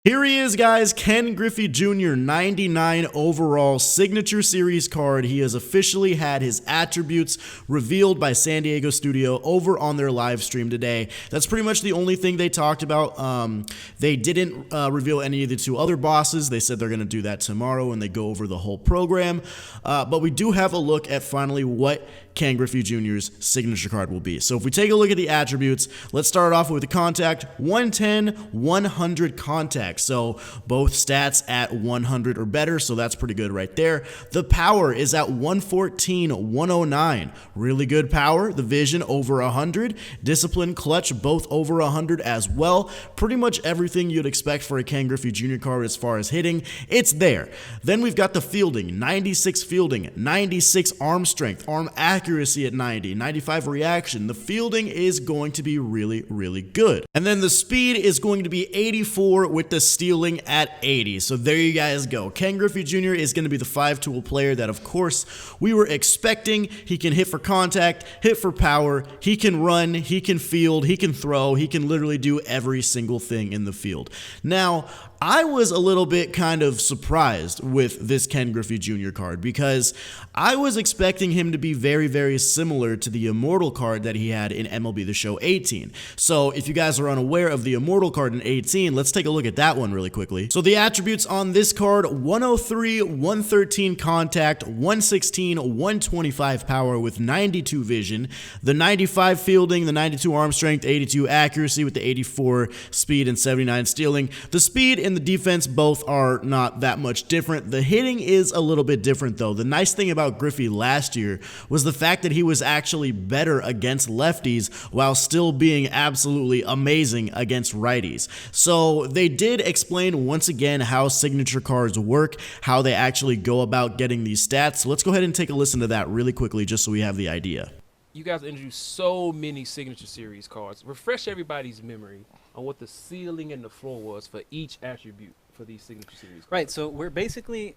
Here he is, guys, Ken Griffey Jr., 99 overall signature series card. He has officially had his attributes revealed by San Diego Studio over on their live stream today. That's pretty much the only thing they talked about. They didn't reveal any of the two other bosses. They said they're going to do that tomorrow when they go over the whole program. But we do have a look at finally what Ken Griffey Jr.'s signature card will be. So if we take a look at the attributes, let's start off with the contact, 110, 100 contact. So both stats at 100 or better, so that's pretty good right there. The power is at 114, 109. Really good power. The vision over 100. Discipline, clutch, both over 100 as well. Pretty much everything you'd expect for a Ken Griffey Jr. card as far as hitting, it's there. Then we've got the fielding, 96 fielding, 96 arm strength, arm accuracy at 90, 95 reaction. The fielding is going to be really, really good. And then the speed is going to be 84 with the stealing at 80. So there you guys go. Ken Griffey Jr. is going to be the 5-tool player that, of course, we were expecting. He can hit for contact, hit for power, he can run, he can field, he can throw, he can literally do every single thing in the field. Now, I was a little bit kind of surprised with this Ken Griffey Jr. card because I was expecting him to be very, very similar to the Immortal card that he had in MLB The Show 18. So if you guys are unaware of the Immortal card in 18, let's take a look at that one really quickly. So the attributes on this card, 103, 113 contact, 116, 125 power with 92 vision, the 95 fielding, the 92 arm strength, 82 accuracy with the 84 speed and 79 stealing. The speed and the defense both are not that much different. The hitting is a little bit different though. The nice thing about Griffey last year was the fact that he was actually better against lefties while still being absolutely amazing against righties. So they did explain once again how signature cards work, how they actually go about getting these stats. So let's go ahead and take a listen to that really quickly just so we have the idea. You guys introduced so many signature series cards. Refresh everybody's memory on what the ceiling and the floor was for each attribute for these signature series cards. Right, so we're basically,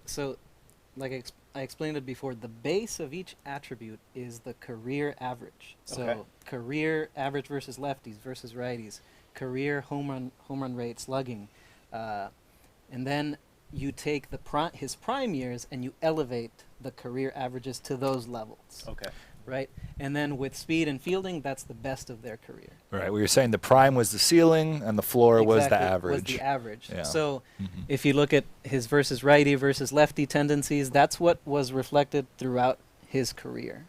like I explained it before, the base of each attribute is the career average. So career average versus lefties versus righties, career home run rate, slugging, and then you take his prime years and you elevate the career averages to those levels. Okay. Right? And then with speed and fielding, that's the best of their career. Right. We were saying the prime was the ceiling and the floor was the average. Was the average. Yeah. So if you look at his versus righty versus lefty tendencies, that's what was reflected throughout his career.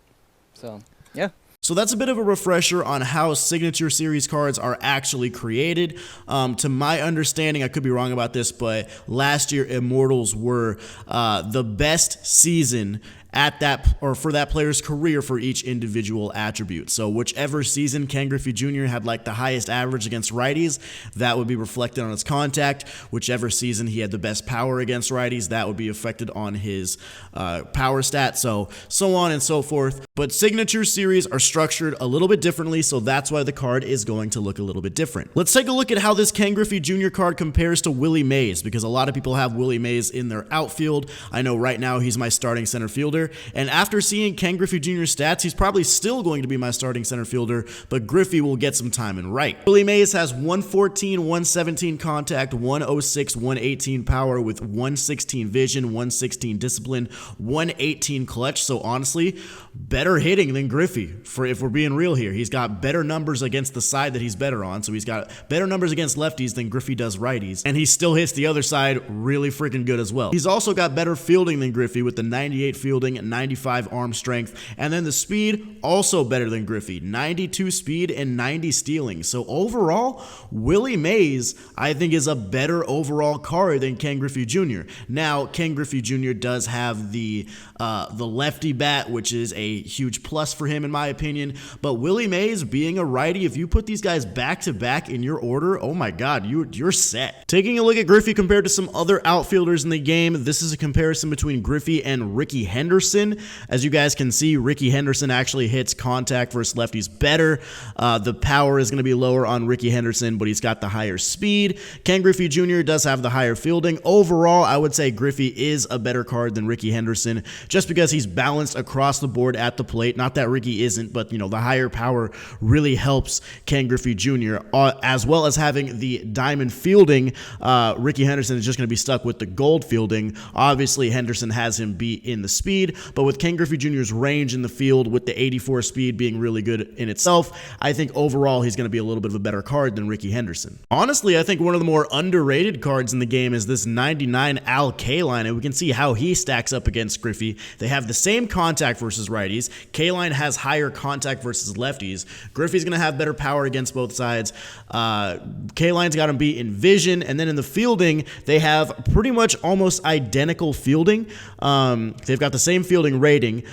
So, yeah. So that's a bit of a refresher on how signature series cards are actually created. To my understanding, I could be wrong about this, but last year Immortals were the best season at that or for that player's career for each individual attribute. So whichever season Ken Griffey Jr. had like the highest average against righties, that would be reflected on his contact. Whichever season he had the best power against righties, that would be affected on his power stat. So on and so forth. But signature series are structured a little bit differently, so that's why the card is going to look a little bit different. Let's take a look at how this Ken Griffey Jr. card compares to Willie Mays, because a lot of people have Willie Mays in their outfield. I know right now he's my starting center fielder, and after seeing Ken Griffey Jr.'s stats, he's probably still going to be my starting center fielder, but Griffey will get some time in right. Willie Mays has 114, 117 contact, 106, 118 power with 116 vision, 116 discipline, 118 clutch, so honestly, better hitting than Griffey. For if we're being real here, he's got better numbers against the side that he's better on, so he's got better numbers against lefties than Griffey does righties, and he still hits the other side really freaking good as well. He's also got better fielding than Griffey with the 98 fielding, 95 arm strength, and then the speed also better than Griffey, 92 speed and 90 stealing. So overall, Willie Mays I think is a better overall card than Ken Griffey Jr. Now, Ken Griffey Jr. does have the lefty bat, which is a huge plus for him in my opinion, but Willie Mays being a righty, if you put these guys back to back in your order, oh my god, you're set. Taking a look at Griffey compared to some other outfielders in the game, this is a comparison between Griffey and Ricky Henderson. As you guys can see, Ricky Henderson actually hits contact versus lefties better. The power is going to be lower on Ricky Henderson, but he's got the higher speed. Ken Griffey Jr. does have the higher fielding. Overall, I would say Griffey is a better card than Ricky Henderson, just because he's balanced across the board at the plate. Not that Ricky isn't, but you know, the higher power really helps Ken Griffey Jr. As well as having the diamond fielding. Ricky Henderson is just going to be stuck with the gold fielding. Obviously, Henderson has him beat in the speed, but with Ken Griffey Jr.'s range in the field, with the 84 speed being really good in itself, I think overall he's going to be a little bit of a better card than Ricky Henderson. Honestly, I think one of the more underrated cards in the game is this 99 Kaline, and we can see how he stacks up against Griffey. They have the same contact versus righties. Kaline has higher contact versus lefties. Griffey's going to have better power against both sides. Kaline's got him beat in vision, and then in the fielding, they have pretty much almost identical fielding. They've got the same fielding rating.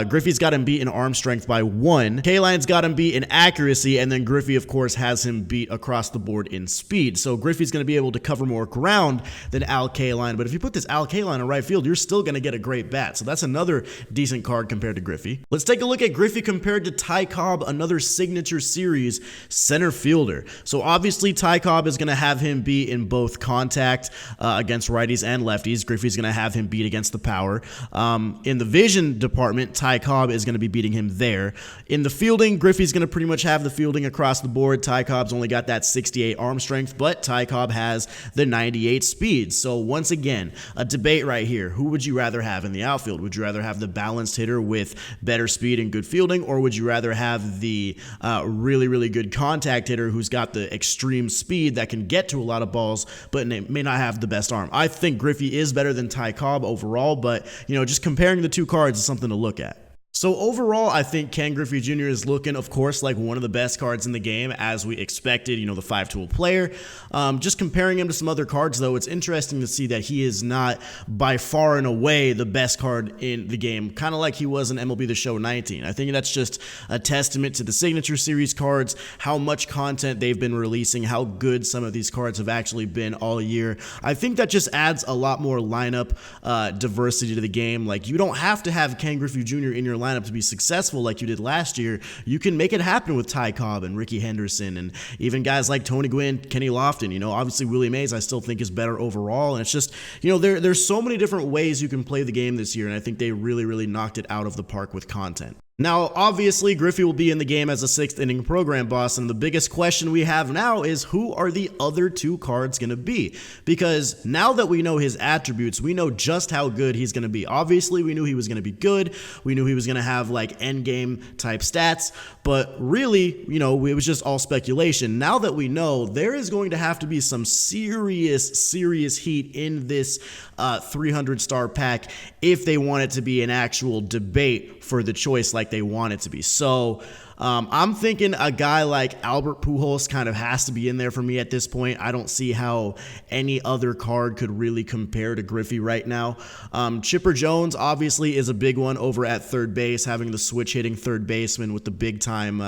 Griffey's got him beat in arm strength by 1. Kaline's got him beat in accuracy, and then Griffey, of course, has him beat across the board in speed. So Griffey's going to be able to cover more ground than Kaline, but if you put this Kaline in right field, you're still going to get a great bat. So that's another decent card compared to Griffey. Let's take a look at Griffey compared to Ty Cobb, another signature series center fielder. So obviously Ty Cobb is going to have him beat in both contact against righties and lefties. Griffey's going to have him beat against the power. In the vision department, Ty Cobb is going to be beating him there. In the fielding, Griffey's going to pretty much have the fielding across the board. Ty Cobb's only got that 68 arm strength, but Ty Cobb has the 98 speed. So once again, a debate right here. Who would you rather have in the outfield? Would you rather have the balanced hitter with better speed and good fielding, or would you rather have the really, really good contact hitter who's got the extreme speed that can get to a lot of balls, but may not have the best arm? I think Griffey is better than Ty Cobb overall, but you know, just comparing the two cards is something to look at. So overall, I think Ken Griffey Jr. is looking, of course, like one of the best cards in the game, as we expected, you know, the 5-tool player. Just comparing him to some other cards, though, it's interesting to see that he is not by far and away the best card in the game, kind of like he was in MLB The Show 19. I think that's just a testament to the Signature Series cards, how much content they've been releasing, how good some of these cards have actually been all year. I think that just adds a lot more lineup diversity to the game. Like, you don't have to have Ken Griffey Jr. in your lineup to be successful like you did last year. You can make it happen with Ty Cobb and Ricky Henderson and even guys like Tony Gwynn, Kenny Lofton. You know, obviously Willie Mays I still think is better overall, and it's just, you know, there's so many different ways you can play the game this year, and I think they really, really knocked it out of the park with content. Now, obviously, Griffey will be in the game as a 6th inning program boss, and the biggest question we have now is who are the other two cards going to be? Because now that we know his attributes, we know just how good he's going to be. Obviously, we knew he was going to be good. We knew he was going to have like endgame type stats, but really, you know, it was just all speculation. Now that we know, there is going to have to be some serious heat in this 300-star pack if they want it to be an actual debate for the choice like they want it to be. So I'm thinking a guy like Albert Pujols kind of has to be in there for me at this point. I don't see how any other card could really compare to Griffey right now. Chipper Jones obviously is a big one over at third base. Having the switch hitting third baseman with the big time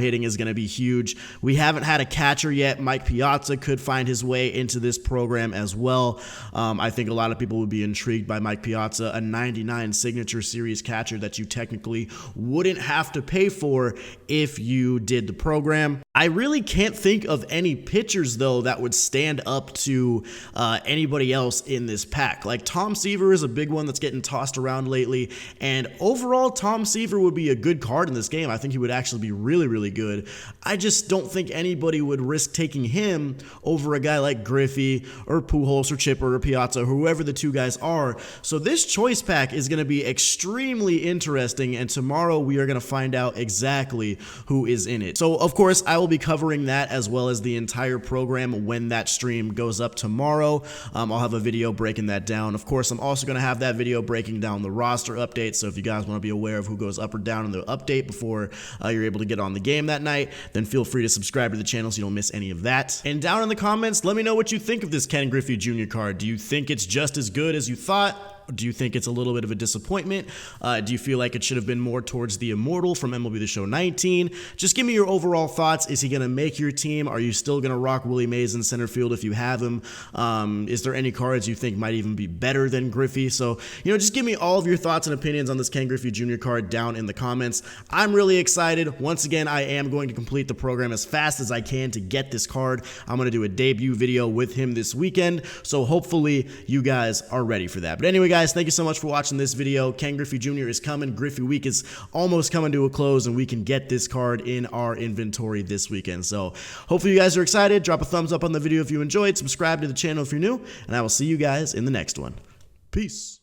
hitting is going to be huge. We haven't had a catcher yet. Mike Piazza could find his way into this program as well. I think a lot of people would be intrigued by Mike Piazza, a 99 Signature Series catcher that you technically wouldn't have to pay for if you did the program. I really can't think of any pitchers, though, that would stand up to anybody else in this pack. Like, Tom Seaver is a big one that's getting tossed around lately, and overall, Tom Seaver would be a good card in this game. I think he would actually be really, really good. I just don't think anybody would risk taking him over a guy like Griffey or Pujols or Chipper or Piazza, or whoever the two guys are. So this choice pack is going to be extremely interesting, and tomorrow we are going to find out exactly who is in it. So, of course, I will be covering that as well as the entire program when that stream goes up tomorrow. I'll have a video breaking that down. Of course, I'm also going to have that video breaking down the roster update, so if you guys want to be aware of who goes up or down in the update before you're able to get on the game that night, then feel free to subscribe to the channel so you don't miss any of that. And down in the comments, let me know what you think of this Ken Griffey Jr. card. Do you think it's just as good as you thought? Do you think it's a little bit of a disappointment? Do you feel like it should have been more towards the Immortal from MLB The Show 19? Just give me your overall thoughts. Is he going to make your team? Are you still going to rock Willie Mays in center field if you have him? Is there any cards you think might even be better than Griffey? So, you know, just give me all of your thoughts and opinions on this Ken Griffey Jr. card down in the comments. I'm really excited. Once again, I am going to complete the program as fast as I can to get this card. I'm going to do a debut video with him this weekend, so hopefully you guys are ready for that. But anyway, guys, guys, thank you so much for watching this video. Ken Griffey Jr. is coming. Griffey Week is almost coming to a close, and we can get this card in our inventory this weekend. So hopefully you guys are excited. Drop a thumbs up on the video if you enjoyed. Subscribe to the channel if you're new, and I will see you guys in the next one. Peace.